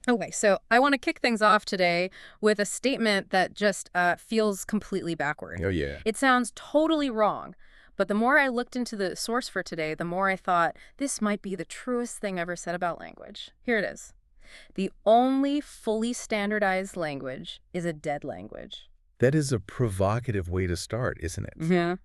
Okay, so I want to kick things off today with a statement that just feels completely backward. Oh, yeah. It sounds totally wrong, but the more I looked into the source for today, the more I thought this might be the truest thing ever said about language. Here it is. The only fully standardized language is a dead language. That is a provocative way to start, isn't it? Yeah.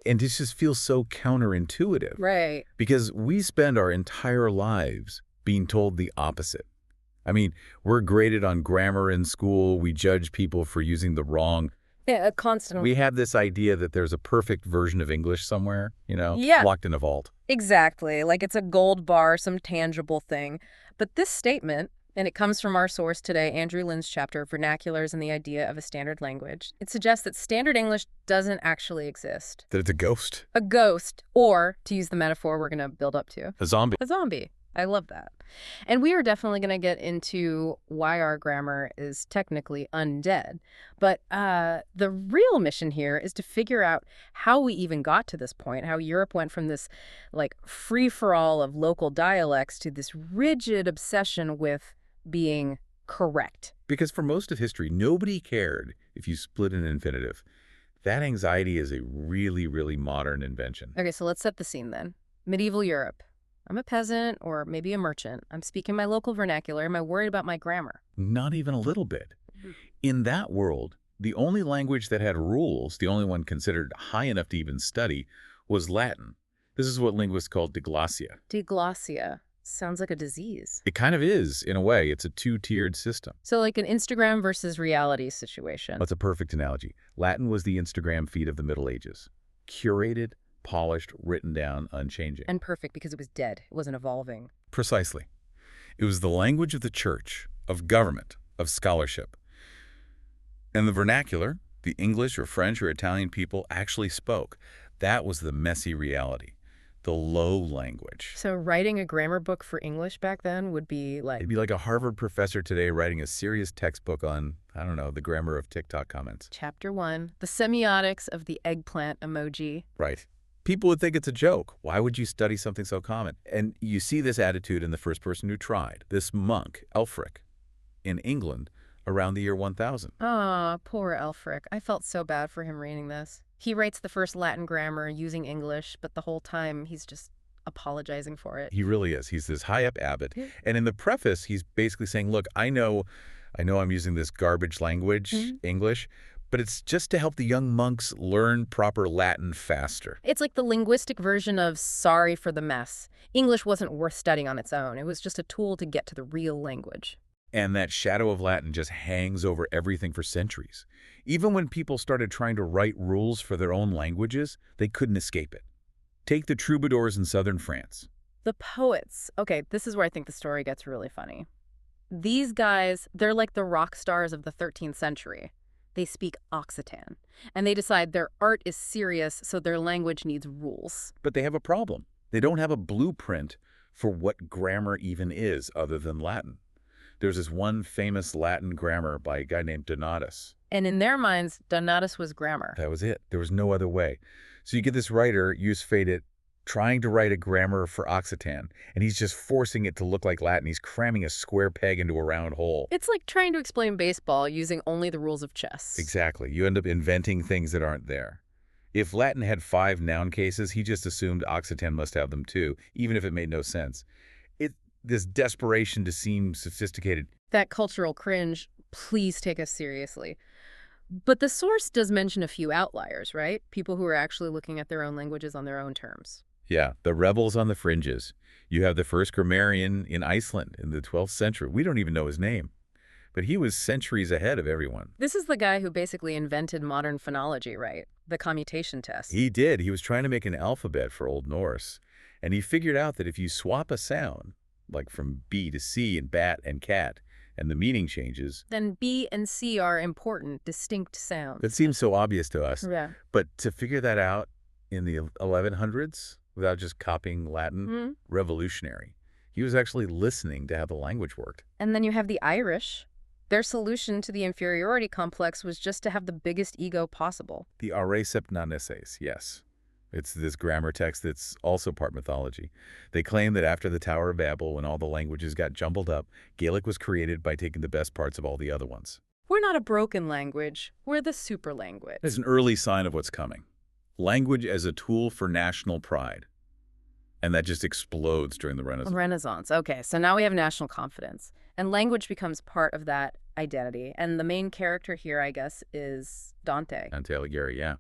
And this just feels so counterintuitive Right. because we spend our entire lives being told the opposite. I mean, we're graded on grammar in school. We judge people for using the wrong. Yeah, constantly. We have this idea that there's a perfect version of English somewhere, Yeah, locked in a vault. exactly. Like it's a gold bar, some tangible thing. But this statement, and it comes from our source today, Andrew Lin's chapter, Vernaculars and the Idea of a Standard Language, it suggests that standard English doesn't actually exist. That it's a ghost, A ghost, or, to use the metaphor we're going to build up to, a zombie. a zombie. I love that. And we are definitely going to get into why our grammar is technically undead. But the real mission here is to figure out how we even got to this point, how Europe went from this like free-for-all of local dialects to this rigid obsession with being correct. Because for most of history, nobody cared if you split an infinitive. That anxiety is a really, really modern invention. Okay, so let's set the scene then. Medieval Europe. I'm a peasant or maybe a merchant. I'm speaking my local vernacular. Am I worried about my grammar? Not even a little bit. In that world, the only language that had rules, the only one considered high enough to even study, was Latin. This is what linguists call diglossia. Diglossia. Sounds like a disease. It kind of is, in a way. It's a two-tiered system. So like an Instagram versus reality situation. That's a perfect analogy. Latin was the Instagram feed of the Middle Ages. Curated, polished, written down, unchanging. And perfect because it was dead. It wasn't evolving. Precisely. It was the language of the church, of government, of scholarship. And the vernacular, the English or French or Italian people actually spoke. That was the messy reality, the low language. So writing a grammar book for English back then would be like... It'd be like a Harvard professor today writing a serious textbook on, I don't know, the grammar of TikTok comments. Chapter 1, the semiotics of the eggplant emoji. Right. People would think it's a joke. Why would you study something so common? And you see this attitude in the first person who tried, this monk, Elfric, in England around the year 1000. Ah, poor Elfric. I felt so bad for him reading this. He writes the first Latin grammar using English, but the whole time he's just apologizing for it. He really is. He's this high-up abbot. Yeah. And in the preface, he's basically saying, look, I know I'm using this garbage language, English, but it's just to help the young monks learn proper Latin faster. It's like the linguistic version of sorry for the mess. English wasn't worth studying on its own. It was just a tool to get to the real language. And that shadow of Latin just hangs over everything for centuries. Even when people started trying to write rules for their own languages, they couldn't escape it. Take the troubadours in southern France. The poets. Okay, this is where I think the story gets really funny. These guys, they're like the rock stars of the 13th century. They speak Occitan, and they decide their art is serious, so their language needs rules. But they have a problem. They don't have a blueprint for what grammar even is other than Latin. There's this one famous Latin grammar by a guy named Donatus. And in their minds, Donatus was grammar. That was it. There was no other way. So you get this writer, Jus Fadit, trying to write a grammar for Occitan, and he's just forcing it to look like Latin. He's cramming a square peg into a round hole. It's like trying to explain baseball using only the rules of chess. Exactly. You end up inventing things that aren't there. If Latin had 5 noun cases, he just assumed Occitan must have them too, even if it made no sense. This desperation to seem sophisticated. That cultural cringe, please take us seriously. But the source does mention a few outliers, right? People who are actually looking at their own languages on their own terms. Yeah, the rebels on the fringes. You have the first grammarian in Iceland in the 12th century. We don't even know his name. But he was centuries ahead of everyone. This is the guy who basically invented modern phonology, right? The commutation test. He did. He was trying to make an alphabet for Old Norse. And he figured out that if you swap a sound, like from B to C in bat and cat, and the meaning changes. Then B and C are important, distinct sounds. That seems so obvious to us. Yeah. But to figure that out in the 1100s, without just copying Latin, revolutionary. He was actually listening to how the language worked. And then you have the Irish. Their solution to the inferiority complex was just to have the biggest ego possible. The aure septnaneses, yes. It's this grammar text that's also part mythology. They claim that after the Tower of Babel, when all the languages got jumbled up, Gaelic was created by taking the best parts of all the other ones. We're not a broken language. We're the super language. It's an early sign of what's coming. Language as a tool for national pride. And that just explodes during the Renaissance. Renaissance. Okay, so now we have national confidence. And language becomes part of that identity. And the main character here, I guess, is Dante. Dante Alighieri, yeah.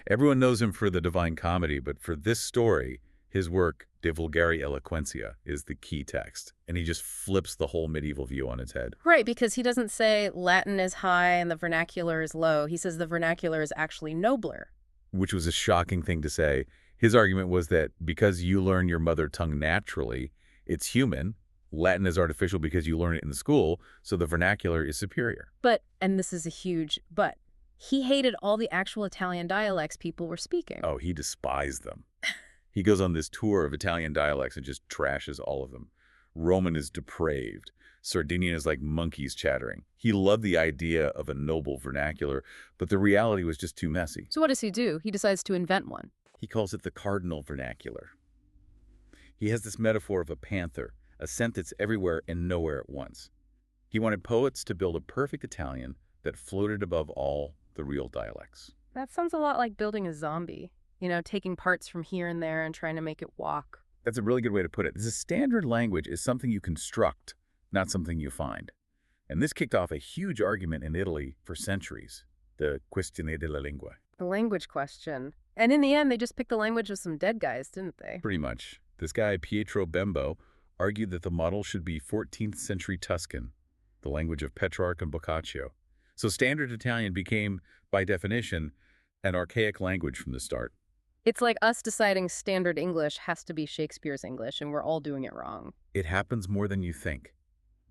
Everyone knows him for the Divine Comedy, but for this story, his work, De Vulgari Eloquentia, is the key text. And he just flips the whole medieval view on its head. Right, because he doesn't say Latin is high and the vernacular is low. He says the vernacular is actually nobler. Which was a shocking thing to say. His argument was that because you learn your mother tongue naturally, it's human. Latin is artificial because you learn it in the school, so the vernacular is superior. But, and this is a huge but, he hated all the actual Italian dialects people were speaking. Oh, he despised them. He goes on this tour of Italian dialects and just trashes all of them. Roman is depraved. Sardinian is like monkeys chattering. He loved the idea of a noble vernacular, but the reality was just too messy. So what does he do? He decides to invent one. He calls it the cardinal vernacular. He has this metaphor of a panther, a scent that's everywhere and nowhere at once. He wanted poets to build a perfect Italian that floated above all the real dialects. That sounds a lot like building a zombie. You know, taking parts from here and there and trying to make it walk. That's a really good way to put it. The standard language is something you construct, not something you find. And this kicked off a huge argument in Italy for centuries, the questione della lingua. The language question. And in the end, they just picked the language of some dead guys, didn't they? Pretty much. This guy, Pietro Bembo, argued that the model should be 14th century Tuscan, the language of Petrarch and Boccaccio. So standard Italian became, by definition, an archaic language from the start. It's like us deciding standard English has to be Shakespeare's English, and we're all doing it wrong. It happens more than you think.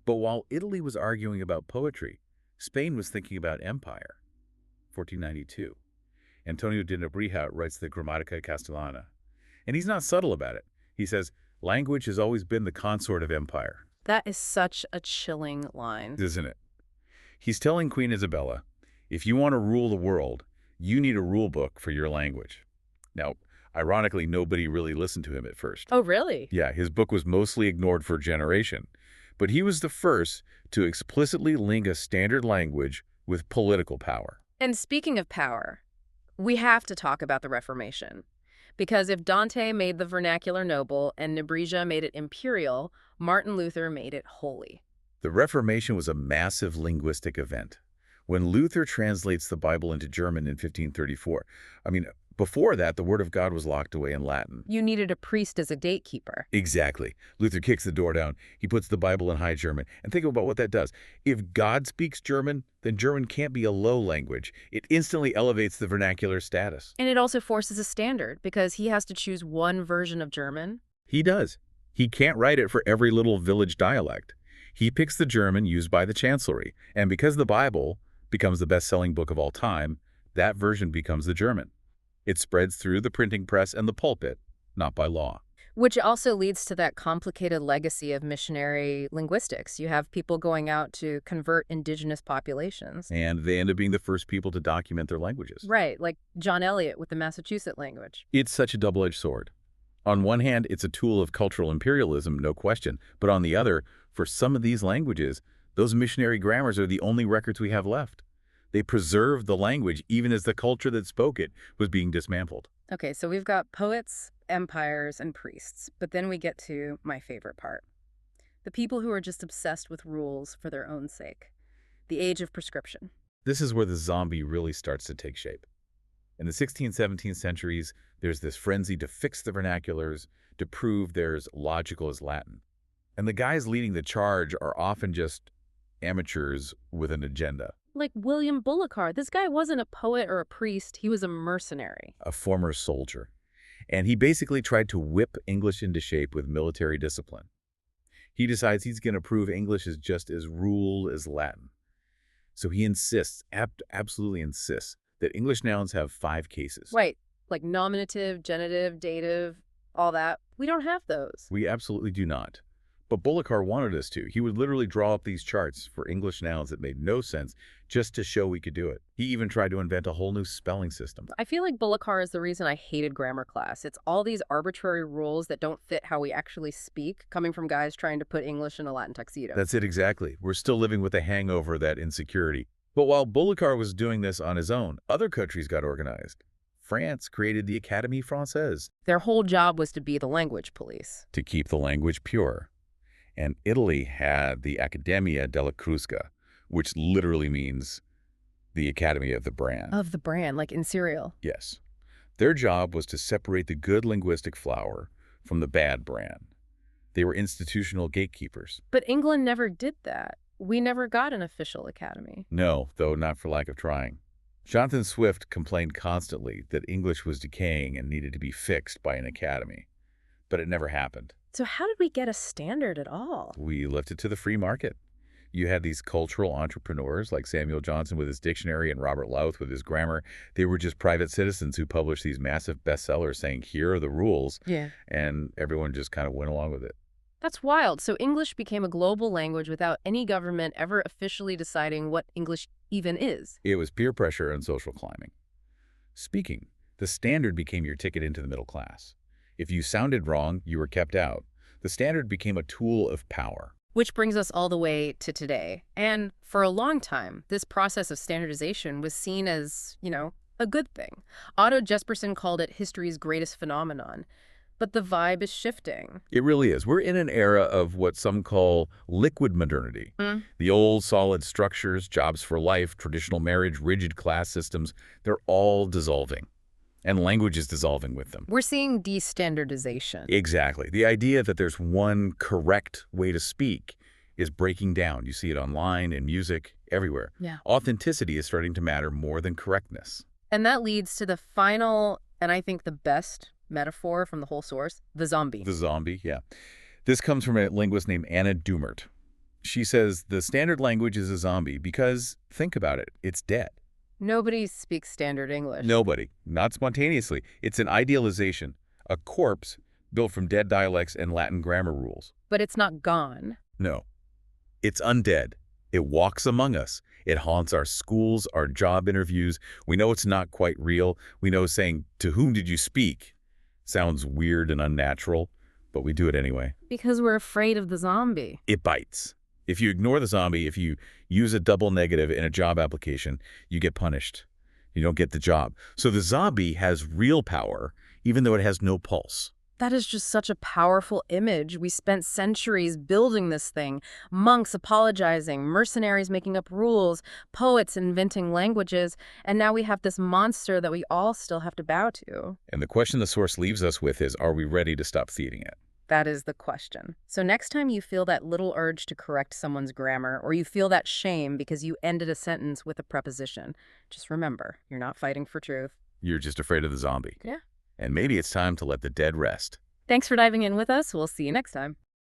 But while Italy was arguing about poetry, Spain was thinking about empire. 1492. Antonio de Nebrija writes the Grammatica Castellana. And he's not subtle about it. He says, language has always been the consort of empire. That is such a chilling line. Isn't it? He's telling Queen Isabella, if you want to rule the world, you need a rule book for your language. Now, ironically, nobody really listened to him at first. Oh, really? Yeah, his book was mostly ignored for a generation. But he was the first to explicitly link a standard language with political power. And speaking of power, we have to talk about the Reformation. Because if Dante made the vernacular noble and Nebrija made it imperial, Martin Luther made it holy. The Reformation was a massive linguistic event. When Luther translates the Bible into German in 1534, before that, the Word of God was locked away in Latin. You needed a priest as a gatekeeper. Exactly. Luther kicks the door down. He puts the Bible in High German. And think about what that does. If God speaks German, then German can't be a low language. It instantly elevates the vernacular status. And it also forces a standard, because he has to choose one version of German. He does. He can't write it for every little village dialect. He picks the German used by the Chancellery. And because the Bible becomes the best-selling book of all time, that version becomes the German. It spreads through the printing press and the pulpit, not by law. Which also leads to that complicated legacy of missionary linguistics. You have people going out to convert indigenous populations. And they end up being the first people to document their languages. Right, like John Eliot with the Massachusetts language. It's such a double-edged sword. On one hand, it's a tool of cultural imperialism, no question. But on the other, for some of these languages, those missionary grammars are the only records we have left. They preserved the language even as the culture that spoke it was being dismantled. Okay, so we've got poets, empires, and priests. But then we get to my favorite part. The people who are just obsessed with rules for their own sake. The age of prescription. This is where the zombie really starts to take shape. In the 16th, 17th centuries, there's this frenzy to fix the vernaculars, to prove they're as logical as Latin. And the guys leading the charge are often just amateurs with an agenda. Like William Bullicar. This guy wasn't a poet or a priest. He was a mercenary. A former soldier. And he basically tried to whip English into shape with military discipline. He decides he's going to prove English is just as rule as Latin. So he insists, absolutely insists, that English nouns have 5 cases. Right. Like nominative, genitive, dative, all that. We don't have those. We absolutely do not. But Bullikar wanted us to. He would literally draw up these charts for English nouns that made no sense just to show we could do it. He even tried to invent a whole new spelling system. I feel like Bullikar is the reason I hated grammar class. It's all these arbitrary rules that don't fit how we actually speak, coming from guys trying to put English in a Latin tuxedo. That's it exactly. We're still living with the hangover of that insecurity. But while Bullikar was doing this on his own, other countries got organized. France created the Académie Française Their whole job was to be the language police. to keep the language pure. And Italy had the Accademia della Crusca, which literally means the Academy of the Brand. Of the brand, like in cereal. Yes. Their job was to separate the good linguistic flour from the bad brand. They were institutional gatekeepers. But England never did that. We never got an official academy. No, though not for lack of trying. Jonathan Swift complained constantly that English was decaying and needed to be fixed by an academy. But it never happened. So how did we get a standard at all? We left it to the free market. You had these cultural entrepreneurs like Samuel Johnson with his dictionary and Robert Louth with his grammar. They were just private citizens who published these massive bestsellers saying, here are the rules, Yeah. and everyone just kind of went along with it. That's wild. So English became a global language without any government ever officially deciding what English even is. It was peer pressure and social climbing. Speaking, the standard became your ticket into the middle class. If you sounded wrong, you were kept out. The standard became a tool of power. Which brings us all the way to today. And for a long time, this process of standardization was seen as, a good thing. Otto Jespersen called it history's greatest phenomenon. But the vibe is shifting. It really is. We're in an era of what some call liquid modernity. The old solid structures, jobs for life, traditional marriage, rigid class systems, they're all dissolving. And language is dissolving with them. We're seeing destandardization. Exactly. The idea that there's one correct way to speak is breaking down. You see it online, in music, everywhere. Yeah. Authenticity is starting to matter more than correctness. And that leads to the final, and I think the best metaphor from the whole source, the zombie. The zombie, yeah. This comes from a linguist named Anna Dumert. She says the standard language is a zombie because, think about it, it's dead. Nobody speaks standard English. Nobody. Not spontaneously. It's an idealization, a corpse built from dead dialects and Latin grammar rules. But it's not gone. No. It's undead. It walks among us. It haunts our schools, our job interviews. We know it's not quite real. We know saying, "To whom did you speak?" sounds weird and unnatural, but we do it anyway. Because we're afraid of the zombie. It bites. If you ignore the zombie, if you use a double negative in a job application, you get punished. You don't get the job. So the zombie has real power, even though it has no pulse. That is just such a powerful image. We spent centuries building this thing. Monks apologizing, mercenaries making up rules, poets inventing languages, and now we have this monster that we all still have to bow to. And the question the source leaves us with is, are we ready to stop feeding it? That is the question. So next time you feel that little urge to correct someone's grammar, or you feel that shame because you ended a sentence with a preposition, just remember, you're not fighting for truth. You're just afraid of the zombie. Yeah. And maybe it's time to let the dead rest. Thanks for diving in with us. We'll see you next time.